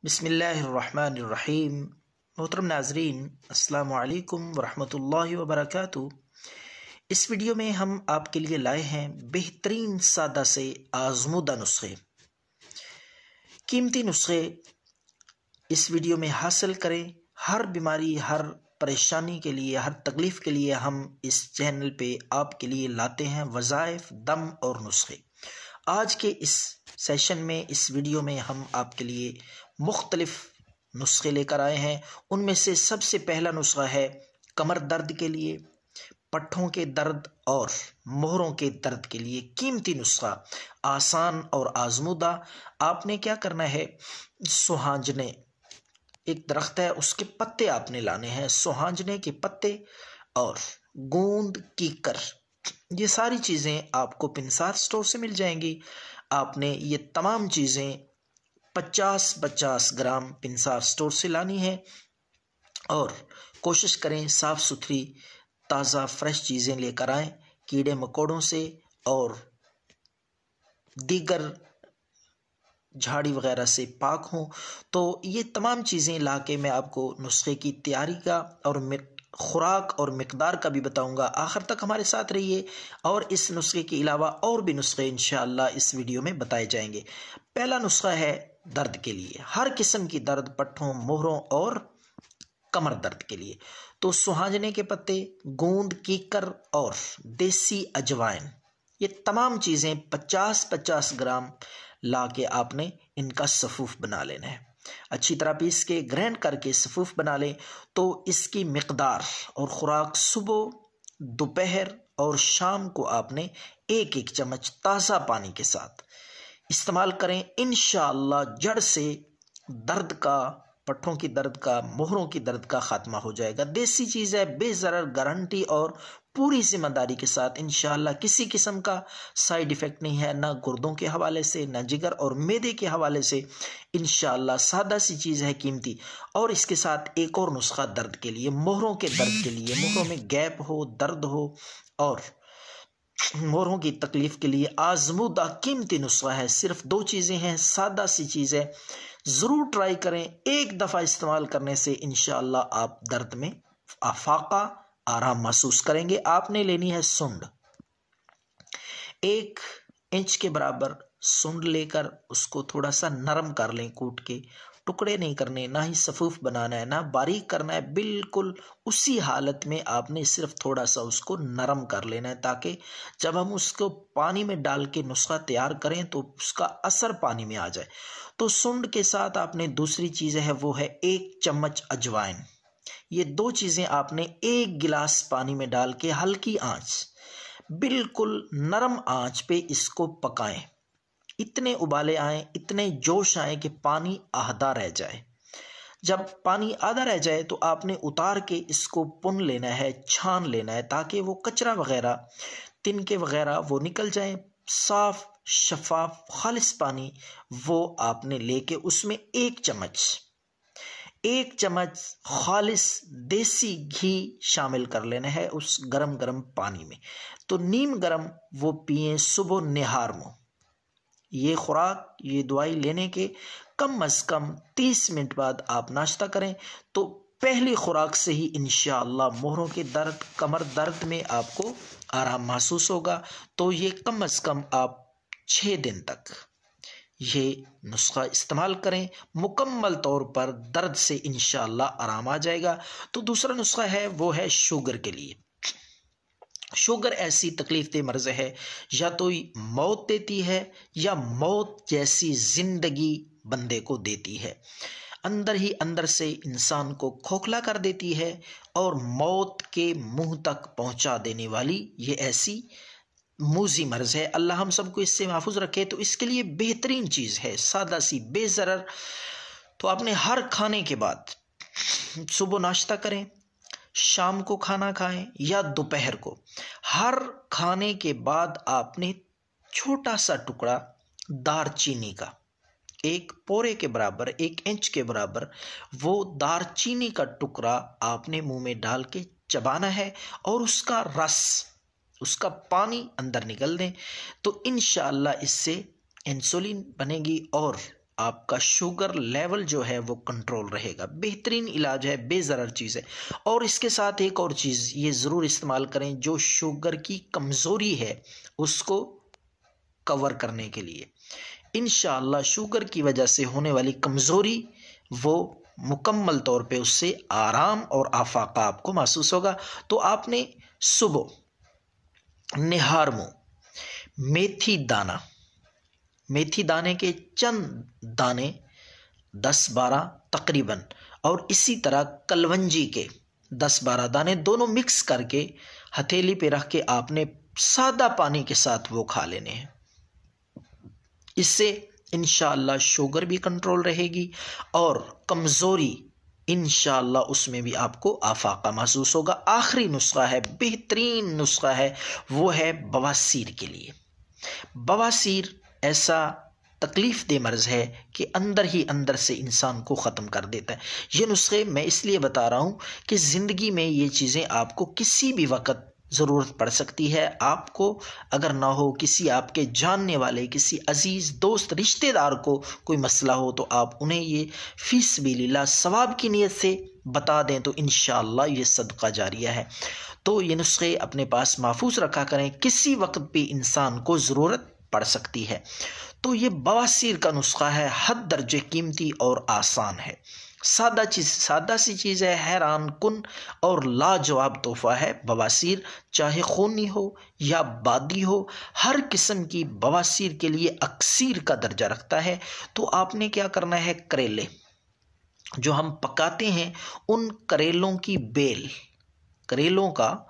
बिस्मिल्लाहिर्रहमानिर्रहीम। मोहतरम नाज़रीन, अस्सलामु अलैकुम वरहमतुल्लाहि वबरकातुहू। इस वीडियो में हम आपके लिए लाए हैं बेहतरीन सादा से आज़मूदा नुस्खे। कीमती नुस्खे इस वीडियो में हासिल करें। हर बीमारी, हर परेशानी के लिए, हर तकलीफ़ के लिए हम इस चैनल पे आपके लिए लाते हैं वज़ाइफ, दम और नुस्खे। आज के इस सेशन में, इस वीडियो में हम आपके लिए मुख्तलिफ नुस्खे लेकर आए हैं। उनमें से सबसे पहला नुस्खा है कमर दर्द के लिए, पट्ठों के दर्द और मोहरों के दर्द के लिए कीमती नुस्खा, आसान और आज़मूदा। आपने क्या करना है, सुहांजने, एक दरख्त है, उसके पत्ते आपने लाने हैं। सुहांजने के पत्ते और गोंद, कीकर, ये सारी चीज़ें आपको पिंसार स्टोर से मिल जाएंगी। आपने ये तमाम चीज़ें 50-50 ग्राम पिंसार स्टोर से लानी है और कोशिश करें साफ़ सुथरी, ताज़ा, फ्रेश चीज़ें लेकर आएँ, कीड़े मकोड़ों से और दीगर झाड़ी वगैरह से पाक हों। तो ये तमाम चीज़ें लाके मैं आपको नुस्खे की तैयारी का और खुराक और मिकदार का भी बताऊंगा। आखिर तक हमारे साथ रहिए और इस नुस्खे के अलावा और भी नुस्खे इंशाअल्लाह इस वीडियो में बताए जाएंगे। पहला नुस्खा है दर्द के लिए, हर किस्म की दर्द, पट्ठों, मोहरों और कमर दर्द के लिए। तो सुहांजने के पत्ते, गोंद, कीकर और देसी अजवाइन, ये तमाम चीज़ें 50-50 ग्राम ला के आपने इनका सफ़ूफ बना लेना है। अच्छी तरह पीस के ग्राइंड करके सफ़ूफ बना लें। तो इसकी मिकदार और ख़ुराक सुबह, दोपहर और शाम को आपने एक एक चम्मच ताज़ा पानी के साथ इस्तेमाल करें। इंशाअल्लाह जड़ से दर्द का, पट्ठों की दर्द का, मोहरों की दर्द का ख़ात्मा हो जाएगा। देसी चीज़ है, बेज़रर, गारंटी और पूरी जिम्मेदारी के साथ। इंशाअल्लाह किसी किस्म का साइड इफ़ेक्ट नहीं है, ना गुर्दों के हवाले से, ना जिगर और मैदे के हवाले से। इंशाअल्लाह सादा सी चीज़ है, कीमती। और इसके साथ एक और नुस्खा दर्द के लिए, मोहरों के दर्द के लिए, मोहरों में गैप हो, दर्द हो और मोहरों की तकलीफ़ के लिए आज़मूदा कीमती नुस्खा है। सिर्फ 2 चीज़ें हैं, सादा सी चीज़ है। ज़रूर ट्राई करें। एक दफ़ा इस्तेमाल करने से इंशाअल्लाह आप दर्द में आफाका, आराम महसूस करेंगे। आपने लेनी है सुंड, 1 इंच के बराबर सुंड लेकर उसको थोड़ा सा नरम कर लें, कूट के। टुकड़े नहीं करने, ना ही सफ़ूफ बनाना है, ना बारीक करना है, बिल्कुल उसी हालत में आपने सिर्फ थोड़ा सा उसको नरम कर लेना है, ताकि जब हम उसको पानी में डाल के नुस्खा तैयार करें तो उसका असर पानी में आ जाए। तो सुंड के साथ आपने दूसरी चीज़ है, वो है 1 चम्मच अजवाइन। ये 2 चीज़ें आपने 1 गिलास पानी में डाल के हल्की आंच, बिल्कुल नरम आंच पे इसको पकाएं। इतने उबाले आए, इतने जोश आए कि पानी आधा रह जाए। जब पानी आधा रह जाए तो आपने उतार के इसको पुन लेना है, छान लेना है, ताकि वो कचरा वगैरह, तिनके वगैरह वो निकल जाए। साफ, शफाफ, खालिस पानी वो आपने लेके उसमें 1 चम्मच खालिस देसी घी शामिल कर लेना है उस गरम गरम पानी में। तो नीम गरम वो पिएं सुबह निहार में। ये खुराक, ये दवाई लेने के कम अज़ कम 30 मिनट बाद आप नाश्ता करें तो पहली खुराक से ही इंशाअल्लाह मोहरों के दर्द, कमर दर्द में आपको आराम महसूस होगा। तो ये कम अज़ कम आप 6 दिन तक ये नुस्खा इस्तेमाल करें, मुकम्मल तौर पर दर्द से इंशाअल्लाह आराम आ जाएगा। तो दूसरा नुस्खा है, वो है शुगर के लिए। शुगर ऐसी तकलीफ दे मर्ज़ है, या तो मौत देती है या मौत जैसी ज़िंदगी बंदे को देती है। अंदर ही अंदर से इंसान को खोखला कर देती है और मौत के मुंह तक पहुंचा देने वाली ये ऐसी मूजी मर्ज़ है। अल्लाह हम सबको इससे महफूज रखे। तो इसके लिए बेहतरीन चीज़ है, सादा सी, बेज़रर। तो आपने हर खाने के बाद, सुबह नाश्ता करें, शाम को खाना खाएं या दोपहर को, हर खाने के बाद आपने छोटा सा टुकड़ा दारचीनी का, 1 पोरे के बराबर, 1 इंच के बराबर, वो दारचीनी का टुकड़ा आपने मुंह में डाल के चबाना है और उसका रस, उसका पानी अंदर निकल दें। तो इंशाअल्लाह इससे इंसुलिन बनेगी और आपका शुगर लेवल जो है वो कंट्रोल रहेगा। बेहतरीन इलाज है, बेज़रर चीज़ है। और इसके साथ एक और चीज़ ये ज़रूर इस्तेमाल करें, जो शुगर की कमज़ोरी है उसको कवर करने के लिए। इंशाअल्लाह शुगर की वजह से होने वाली कमज़ोरी वो मुकम्मल तौर पे उससे आराम और आफाका आपको महसूस होगा। तो आपने सुबह निहार मुँह मेथी दाने के चंद दाने 10-12 तकरीबन, और इसी तरह कलवंजी के 10-12 दाने दोनों मिक्स करके हथेली पे रख के आपने सादा पानी के साथ वो खा लेने हैं। इससे इंशाअल्लाह शुगर भी कंट्रोल रहेगी और कमज़ोरी इंशाअल्लाह उसमें भी आपको आफाका महसूस होगा। आखिरी नुस्खा है, बेहतरीन नुस्खा है, वो है बवासीर के लिए। बवासीर ऐसा तकलीफ़ दे मर्ज़ है कि अंदर ही अंदर से इंसान को ख़त्म कर देता है। ये नुस्खे मैं इसलिए बता रहा हूँ कि ज़िंदगी में ये चीज़ें आपको किसी भी वक्त ज़रूरत पड़ सकती है। आपको अगर ना हो, किसी आपके जानने वाले, किसी अजीज़ दोस्त रिश्तेदार को कोई मसला हो, तो आप उन्हें ये फ़ी सबिलिल्लाह सवाब की नीयत से बता दें, तो इंशाअल्लाह ये सदका जारिया है। तो ये नुस्खे अपने पास महफूज रखा करें, किसी वक्त पे इंसान को ज़रूरत पड़ सकती है। तो ये बवासीर का नुस्खा है, हद दर्जे कीमती और आसान है। सादा सी चीज़ है, हैरान कुन और लाजवाब तोहफ़ा है बवासीर। चाहे खूनी हो या बादी हो, हर किस्म की बवासीर के लिए अक्सीर का दर्जा रखता है। तो आपने क्या करना है, करेले जो हम पकाते हैं, उन करेलों का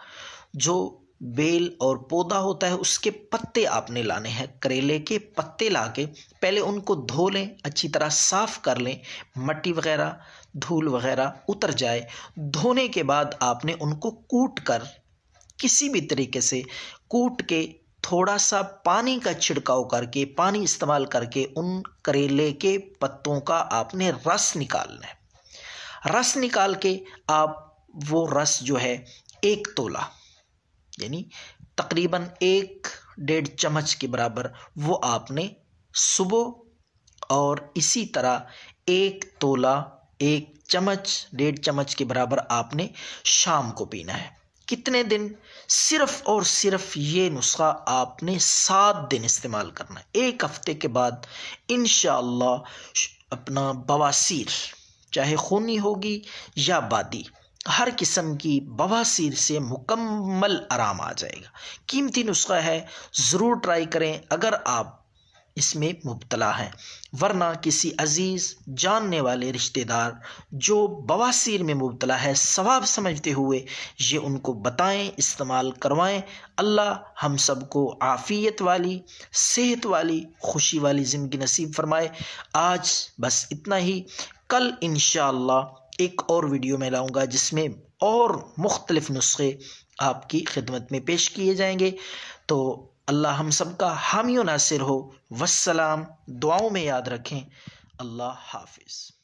जो बेल और पौधा होता है उसके पत्ते आपने लाने हैं। करेले के पत्ते लाके पहले उनको धो लें, अच्छी तरह साफ़ कर लें, मट्टी वगैरह धूल वगैरह उतर जाए। धोने के बाद आपने उनको कूट कर, किसी भी तरीके से कूट के, थोड़ा सा पानी का छिड़काव करके, पानी इस्तेमाल करके उन करेले के पत्तों का आपने रस निकालना है। रस निकाल के आप वो रस जो है 1 तोला यानी तकरीबन 1-1.5 चम्मच के बराबर वो आपने सुबह, और इसी तरह 1 तोला 1 चम्मच 1.5 चम्मच के बराबर आपने शाम को पीना है। कितने दिन? सिर्फ और सिर्फ ये नुस्खा आपने 7 दिन इस्तेमाल करना है। 1 हफ्ते के बाद इंशाअल्लाह अपना बवासीर, चाहे खूनी होगी या बादी, हर किस्म की बवासीर से मुकम्मल आराम आ जाएगा। कीमती नुस्खा है, ज़रूर ट्राई करें अगर आप इसमें मुब्तला हैं। वरना किसी अजीज़ जानने वाले रिश्तेदार जो बवासीर में मुब्तला है, सवाब समझते हुए ये उनको बताएं, इस्तेमाल करवाएं। अल्लाह हम सबको आफ़ियत वाली, सेहत वाली, खुशी वाली ज़िंदगी नसीब फरमाए। आज बस इतना ही। कल इंशाअल्लाह एक और वीडियो में लाऊंगा जिसमें और मुख्तलिफ नुस्खे आपकी खिदमत में पेश किए जाएंगे। तो अल्लाह हम सबका हामी व नासिर हो। वस्सलाम। दुआओं में याद रखें। अल्लाह हाफिज़।